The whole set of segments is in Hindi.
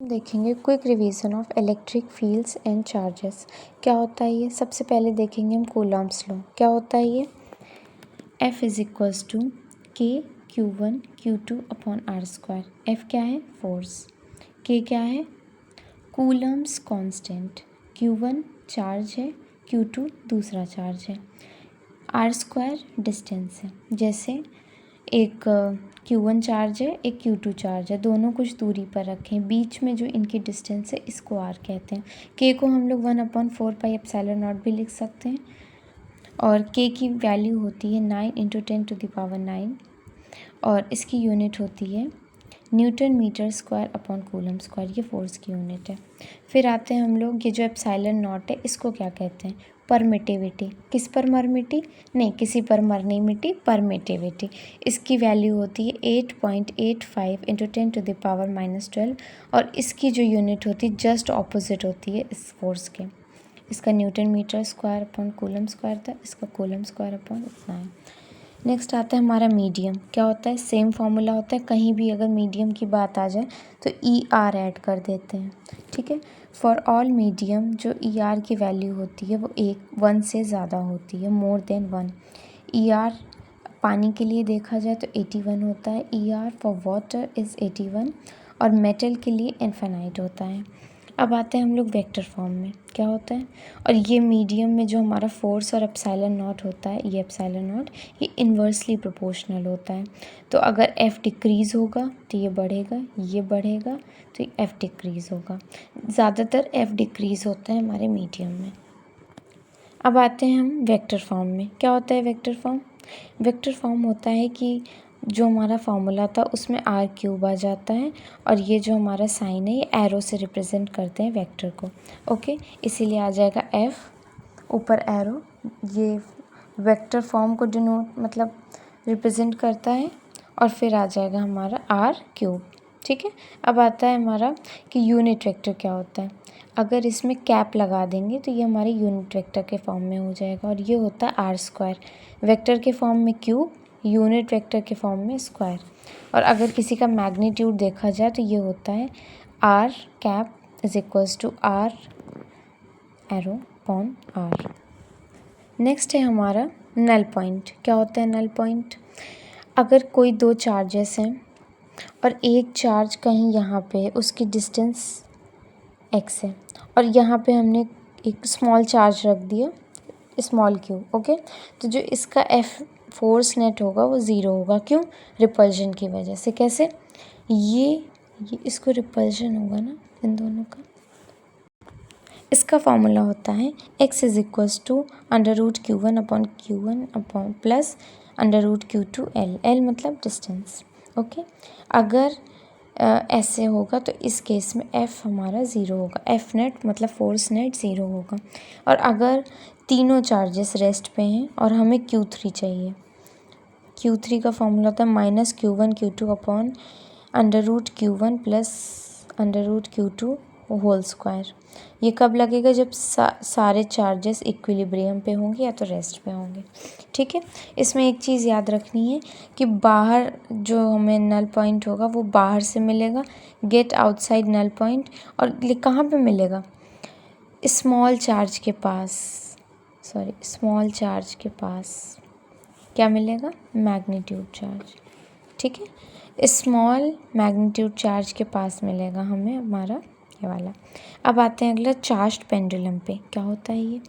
देखेंगे quick revision of electric fields and charges. क्या होता है ये? सबसे पहले देखेंगे हम कूलॉम्स लॉ। क्या होता है ये? F इज इक्वल्स टू के Q1 Q2 upon R square. F क्या है? फोर्स। K क्या है? Coulomb's constant. Q1 चार्ज है, Q2 दूसरा चार्ज है, आर स्क्वायर डिस्टेंस है। जैसे एक Q1 चार्ज है, एक Q2 चार्ज है, दोनों कुछ दूरी पर रखें, बीच में जो इनकी डिस्टेंस है इसको R कहते हैं। K को हम लोग 1/4πε0 भी लिख सकते हैं और K की वैल्यू होती है 9 × 10⁹ और इसकी यूनिट होती है newton metre square upon coulomb square. ये फोर्स की यूनिट है। फिर आते हैं हम लोग, ये जो ε0 है इसको क्या कहते हैं? परमिटिविटी। किस पर मर मिटी? नहीं, किसी पर मर नहीं मिटी, परमिटिविटी। इसकी वैल्यू होती है 8.85 × 10⁻⁻12 और इसकी जो यूनिट होती है जस्ट ऑपोजिट होती है इस फोर्स के। इसका newton metre square upon coulomb square था, इसका कूलम स्क्वायर अपॉन इतना है। नेक्स्ट आता है हमारा मीडियम। क्या होता है? सेम फॉर्मूला होता है, कहीं भी अगर मीडियम की बात आ जाए तो ER ऐड कर देते हैं। ठीक है। फॉर ऑल मीडियम जो ER की वैल्यू होती है वो 1 से ज़्यादा होती है, मोर देन 1। ER पानी के लिए देखा जाए तो 81 होता है, ER फॉर वाटर इज़ 81 और मेटल के लिए इन्फिनाइट होता है। अब आते हैं हम लोग वेक्टर फॉर्म में। क्या होता है? और ये मीडियम में जो हमारा फोर्स और ε0 होता है, ये ε0 ये इन्वर्सली प्रोपोर्शनल होता है। तो अगर F डिक्रीज़ होगा तो ये बढ़ेगा, ये बढ़ेगा तो F डिक्रीज़ होगा। ज़्यादातर F डिक्रीज़ होता है हमारे मीडियम में। अब आते हैं हम वेक्टर फॉर्म में। क्या होता है वेक्टर फॉर्म? वेक्टर फॉर्म होता है कि जो हमारा फॉर्मूला था उसमें r³ आ जाता है और ये जो हमारा साइन है ये एरो से रिप्रेजेंट करते हैं वेक्टर को। ओके, इसीलिए आ जाएगा F ऊपर एरो, ये वेक्टर फॉर्म को मतलब रिप्रेजेंट करता है और फिर आ जाएगा हमारा r³। ठीक है। अब आता है हमारा कि यूनिट वेक्टर क्या होता है। अगर इसमें कैप लगा देंगे तो ये हमारे यूनिट वेक्टर के फॉर्म में हो जाएगा और ये होता है r²। वेक्टर के फॉर्म में क्यूब, यूनिट वेक्टर के फॉर्म में स्क्वायर। और अगर किसी का मैग्नीट्यूड देखा जाए तो ये होता है r³ is equals to r arrow upon r। Next है हमारा नल पॉइंट। क्या होता है नल पॉइंट? अगर कोई दो चार्जेस हैं और एक चार्ज कहीं यहाँ पे उसकी डिस्टेंस x है और यहाँ पे हमने एक स्मॉल चार्ज रख दिया, स्मॉल q। ओके, तो जो इसका F फोर्स नेट होगा वो 0 होगा। क्यों? रिपल्जन की वजह से। कैसे? ये इसको रिपल्जन होगा ना इन दोनों का। इसका फॉर्मूला होता है x is equals to √Q1 upon Q1 upon plus √Q2 L। L मतलब डिस्टेंस। ओके, अगर ऐसे होगा तो इस केस में F हमारा 0 होगा, F नेट मतलब फोर्स नेट 0 होगा। और अगर तीनों चार्जेस रेस्ट पे हैं और हमें Q3 चाहिए, Q3 का फॉर्मूला होता है -Q1 Q2 upon √Q1 plus √Q2 whole square. ये कब लगेगा? जब सारे चार्जेस इक्विलिब्रियम पे होंगे या तो रेस्ट पे होंगे। ठीक है। इसमें एक चीज़ याद रखनी है कि बाहर जो हमें नल पॉइंट होगा वो बाहर से मिलेगा, गेट आउटसाइड नल पॉइंट। और कहाँ पे मिलेगा? स्मॉल चार्ज के पास क्या मिलेगा? Magnitude charge. ठीक है, स्मॉल मैग्नीट्यूड चार्ज के पास मिलेगा हमें हमारा ये वाला। अब आते हैं अगला चार्ज्ड पेंडुलम पे। क्या होता है ये?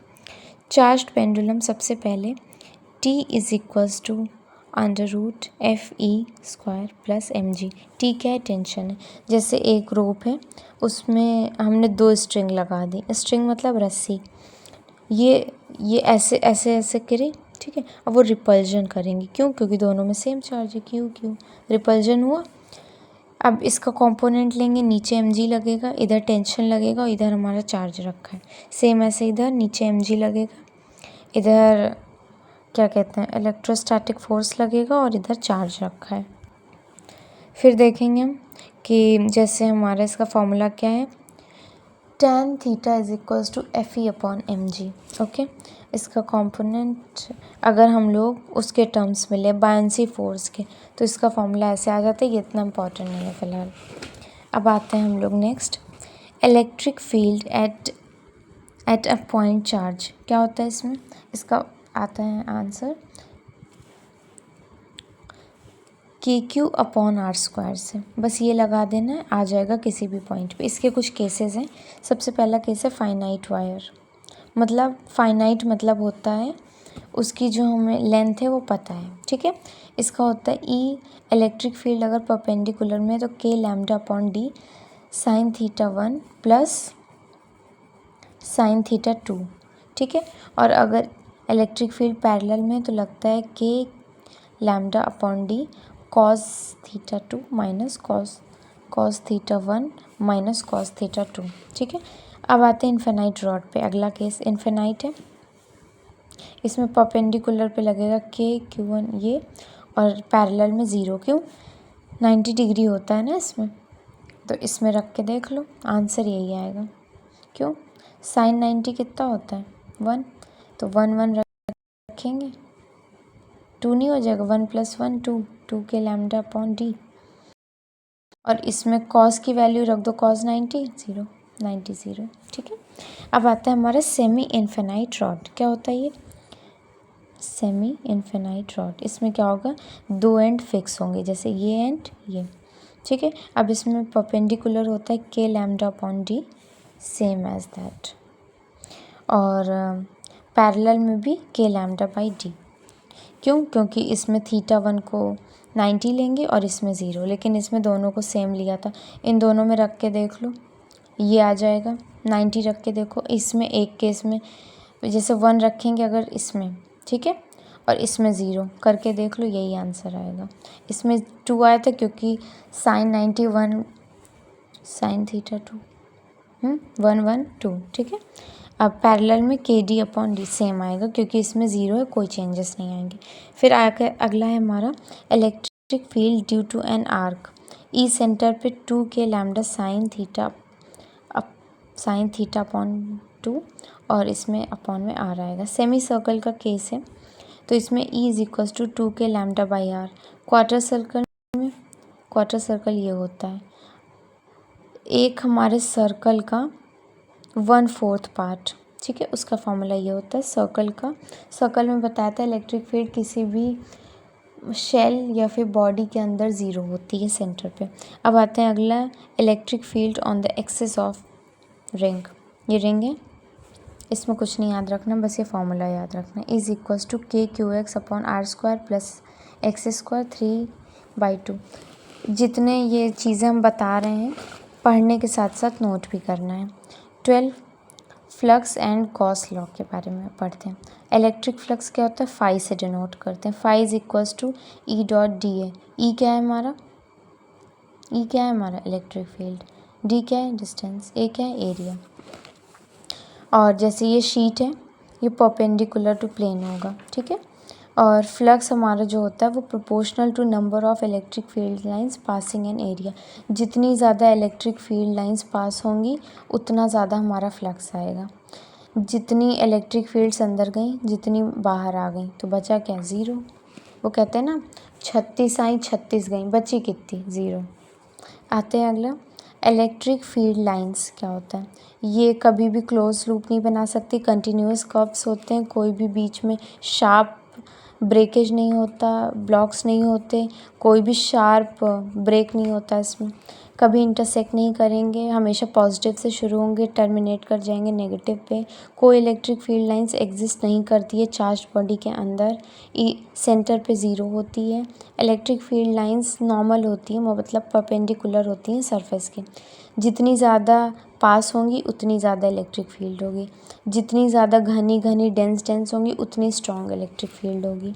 चार्ज्ड पेंडुलम सबसे पहले T is equals to √FE² plus mg। T क्या है? टेंशन है। जैसे एक रोप है उसमें हमने 2 स्ट्रिंग लगा दी, स्ट्रिंग मतलब रस्सी, ये ऐसे गिरे। ठीक है, अब वो रिपल्जन करेंगी। क्यों? क्योंकि दोनों में सेम चार्ज है, Q रिपल्जन हुआ। अब इसका कंपोनेंट लेंगे, नीचे mg लगेगा, इधर टेंशन लगेगा और इधर हमारा चार्ज रखा है। सेम ऐसे इधर नीचे mg लगेगा, इधर क्या कहते हैं इलेक्ट्रोस्टैटिक फोर्स लगेगा और इधर चार्ज रखा है। फिर देखेंगे हम कि जैसे हमारा इसका फॉर्मूला क्या है, tan theta is equals to FE upon mg। Okay, इसका कंपोनेंट अगर हम लोग उसके टर्म्स में ले बायन्सी फोर्स के तो इसका फॉर्मूला ऐसे आ जाता है। ये इतना इम्पॉर्टेंट नहीं है फ़िलहाल। अब आते हैं हम लोग next electric field at a point charge, क्या होता है इसमें? इसका आता है answer KQ upon R square से, बस ये लगा देना है, आ जाएगा किसी भी पॉइंट पे। इसके कुछ केसेस हैं। सबसे पहला केस है फाइनाइट वायर, मतलब फाइनाइट मतलब होता है उसकी जो हमें लेंथ है वो पता है, ठीक है। इसका होता है ई इलेक्ट्रिक फील्ड अगर परपेंडिकुलर में है तो K lambda upon D sine theta 1 plus sine theta 2, ठीक है। और अगर इलेक्ट्रिक फील्ड पैरेलल में तो लगता है K lambda upon D cos theta 2 minus cos theta 1 minus cos theta 2, ठीक है। अब आते हैं इन्फिनाइट रॉड पे। अगला केस इन्फिनाइट है, इसमें परपेंडिकुलर पे लगेगा KQ1 ये, और पैरेलल में 0, क्यों? 90 डिग्री होता है ना इसमें, तो इसमें रख के देख लो, आंसर यही आएगा। क्यों? साइन 90 कितना होता है? 1, तो 1 रखेंगे, 2 नहीं हो जाएगा? 1 + 1 2 के लैम्डा अपॉन D, और इसमें कॉस की वैल्यू रख दो, कॉस 90 0, ठीक है। अब आता है हमारा सेमी इन्फिनाइट रॉड। क्या होता है ये? सेमी इन्फिनाइट रॉड, इसमें क्या होगा? 2 एंड फिक्स होंगे, जैसे ये एंड ये, ठीक है। अब इसमें परपेंडिकुलर होता है K lambda upon D same as that, और पैरेलल में भी K लैम्डा बाई D। क्यों? क्योंकि इसमें थीटा 1 को 90 लेंगे और इसमें 0, लेकिन इसमें दोनों को सेम लिया था। इन दोनों में रख के देख लो, ये आ जाएगा। 90 रख के देखो, इसमें एक केस में जैसे 1 रखेंगे अगर इसमें, ठीक है, और इसमें 0 करके देख लो, यही आंसर आएगा। इसमें 2 आया था क्योंकि साइन 91 साइन थीटा 2 1 1 2, ठीक है। अब पैरेलल में KD अपॉन D सेम आएगा क्योंकि इसमें 0 है, कोई चेंजेस नहीं आएंगे। फिर आकर अगला है हमारा electric field due to an arc ई सेंटर पे 2K lambda sine theta upon 2, और इसमें अपॉन में R आएगा। सेमी सर्कल का केस है, तो इसमें E = 2K lambda by R। Quarter circle ये होता है एक हमारे सर्कल का 1/4 पार्ट, ठीक है। उसका फॉर्मूला ये होता है सर्कल में बताया था इलेक्ट्रिक फील्ड किसी भी शेल या फिर बॉडी के अंदर 0 होती है सेंटर पे। अब आते हैं अगला, electric field on the axis of ring. ये रिंग है, इसमें कुछ नहीं याद रखना, बस ये फॉर्मूला याद रखना। = KQX upon R² plus X² 3/2। जितने ये चीज़ें हम बता रहे हैं पढ़ने के साथ साथ नोट भी करना है। 12 फ्लक्स एंड गॉस लॉ के बारे में पढ़ते हैं। इलेक्ट्रिक फ्लक्स क्या होता है? फाई से डिनोट करते हैं। Phi = E.dA। ई क्या है हमारा? Electric field. डी क्या है? डिस्टेंस। ए क्या है? एरिया। और जैसे ये शीट है, ये परपेंडिकुलर टू प्लेन होगा, ठीक है। और फ्लक्स हमारा जो होता है वो proportional to number of electric field lines passing in area. जितनी ज़्यादा इलेक्ट्रिक फील्ड लाइंस पास होंगी उतना ज़्यादा हमारा फ्लक्स आएगा। जितनी इलेक्ट्रिक फील्ड्स अंदर गई जितनी बाहर आ गई तो बचा क्या? 0। वो कहते हैं ना 36 आई 36 गई, बची कितनी? 0। आते हैं अगला, इलेक्ट्रिक फील्ड लाइंस क्या होता है? ये कभी भी क्लोज लूप नहीं बना सकती, कंटिन्यूस कर्व्स होते हैं, कोई भी बीच में शार्प ब्रेकेज नहीं होता, ब्लॉक्स नहीं होते, कोई भी शार्प ब्रेक नहीं होता इसमें, कभी इंटरसेक्ट नहीं करेंगे, हमेशा पॉजिटिव से शुरू होंगे, टर्मिनेट कर जाएंगे नेगेटिव पे। कोई इलेक्ट्रिक फील्ड लाइंस एग्जिस्ट नहीं करती है चार्ज बॉडी के अंदर, सेंटर पे 0 होती है। इलेक्ट्रिक फील्ड लाइंस नॉर्मल होती हैं, मतलब परपेंडिकुलर होती हैं सरफेस के। जितनी ज़्यादा पास होंगी उतनी ज़्यादा इलेक्ट्रिक फील्ड होगी, जितनी ज़्यादा घनी डेंस होंगी उतनी स्ट्रॉन्ग इलेक्ट्रिक फील्ड होगी।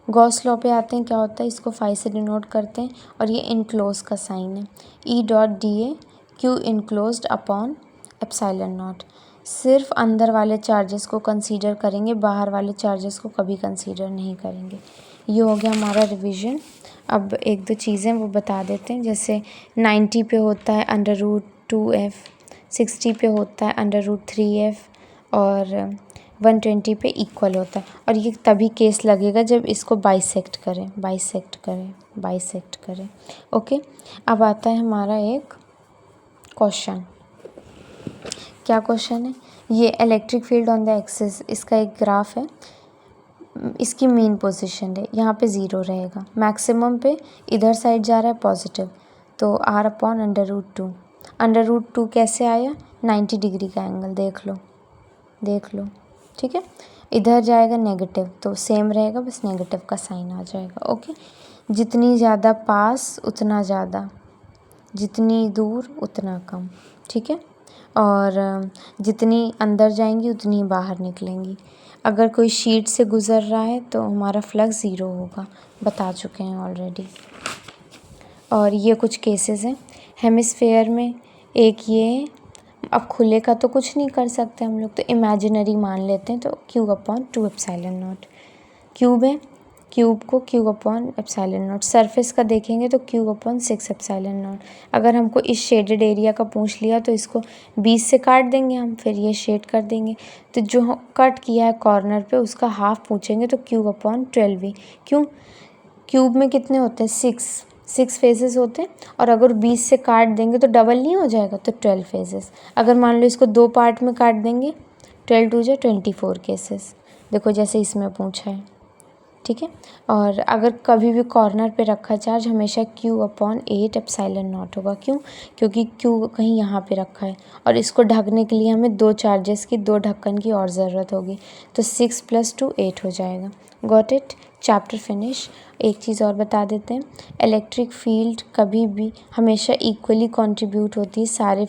गॉस लॉ पे आते हैं, क्या होता है? इसको फाई से डिनोट करते हैं, और ये इनक्लोज का साइन है। E.dA Q enclosed upon ε0। सिर्फ अंदर वाले चार्जेस को कंसीडर करेंगे, बाहर वाले चार्जेस को कभी कंसीडर नहीं करेंगे। ये हो गया हमारा रिवीजन। अब एक दो चीज़ें वो बता देते हैं, जैसे 90 पे होता है √2f, 60 पे होता है √3f, और 120 पे इक्वल होता है। और ये तभी केस लगेगा जब इसको बाइसेक्ट करें। ओके, अब आता है हमारा एक क्वेश्चन। क्या क्वेश्चन है? ये electric field on the axis, इसका एक ग्राफ है, इसकी मेन पोजीशन है, यहाँ पे 0 रहेगा, मैक्सिमम पे इधर साइड जा रहा है पॉजिटिव, तो r/√2। √2 कैसे आया? 90 डिग्री का एंगल, देख लो, ठीक है। इधर जाएगा नेगेटिव, तो सेम रहेगा, बस नेगेटिव का साइन आ जाएगा। ओके, जितनी ज़्यादा पास उतना ज़्यादा, जितनी दूर उतना कम, ठीक है। और जितनी अंदर जाएंगी उतनी बाहर निकलेंगी। अगर कोई शीट से गुज़र रहा है तो हमारा फ्लक्स 0 होगा, बता चुके हैं ऑलरेडी। और ये कुछ केसेस हैं हेमिस्फेयर में। एक ये है, अब खुले का तो कुछ नहीं कर सकते हम लोग, तो इमेजिनरी मान लेते हैं, तो Q/2ε0। क्यूब है, क्यूब को Q/ε0। सरफेस का देखेंगे तो Q/6ε0। अगर हमको इस शेडेड एरिया का पूछ लिया तो इसको 20 से काट देंगे हम, फिर ये शेड कर देंगे। तो जो कट किया है कॉर्नर पे उसका हाफ पूछेंगे तो Q/12 क्यों? क्यूब में कितने होते हैं? 6 फेसेस होते हैं, और अगर 20 से काट देंगे तो डबल नहीं हो जाएगा, तो 12 फेसेस। अगर मान लो इसको 2 पार्ट में काट देंगे, 12×2 = 24 केसेस। देखो जैसे इसमें पूछा है, ठीक है। और अगर कभी भी कॉर्नर पे रखा चार्ज हमेशा Q/8ε0 होगा। क्यों? क्योंकि Q कहीं यहाँ पे रखा है, और इसको ढकने के लिए हमें 2 चार्जेस की, 2 ढक्कन की और ज़रूरत होगी, तो 6 + 2 8 हो जाएगा। Got it? Chapter finish. एक चीज़ और बता देते हैं, इलेक्ट्रिक फील्ड कभी भी हमेशा इक्वली कंट्रीब्यूट होती है सारे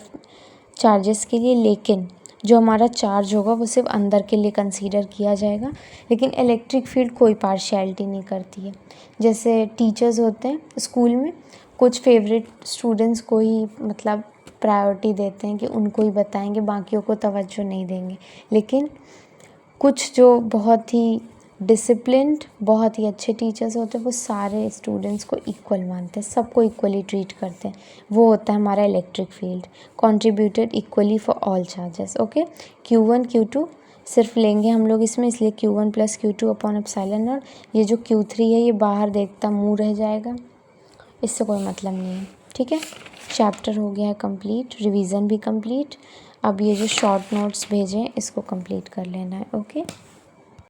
चार्जेस के लिए, लेकिन जो हमारा चार्ज होगा वो सिर्फ अंदर के लिए कंसीडर किया जाएगा, लेकिन इलेक्ट्रिक फील्ड कोई पार्शियलिटी नहीं करती है। जैसे टीचर्स होते हैं स्कूल में, कुछ फेवरेट स्टूडेंट्स को ही मतलब प्रायोरिटी देते हैं कि उनको ही बताएंगे, बाकियों को तवज्जो नहीं देंगे, लेकिन कुछ जो बहुत ही डिसिप्लिन्ड, बहुत ही अच्छे टीचर्स होते हैं वो सारे स्टूडेंट्स को इक्वल मानते हैं, सबको इक्वली ट्रीट करते हैं। वो होता है हमारा electric field, contributed equally for all charges. Okay, Q1 Q2 सिर्फ लेंगे हम लोग इसमें, इसलिए Q1 + Q2/ε0। ये जो Q3 है ये बाहर देखता मुँह रह जाएगा, इससे कोई मतलब नहीं है, ठीक है। चैप्टर हो गया है कंप्लीट, रिवीजन भी कंप्लीट। अब ये जो शॉर्ट नोट्स भेजे हैं इसको कंप्लीट कर लेना है। ओके।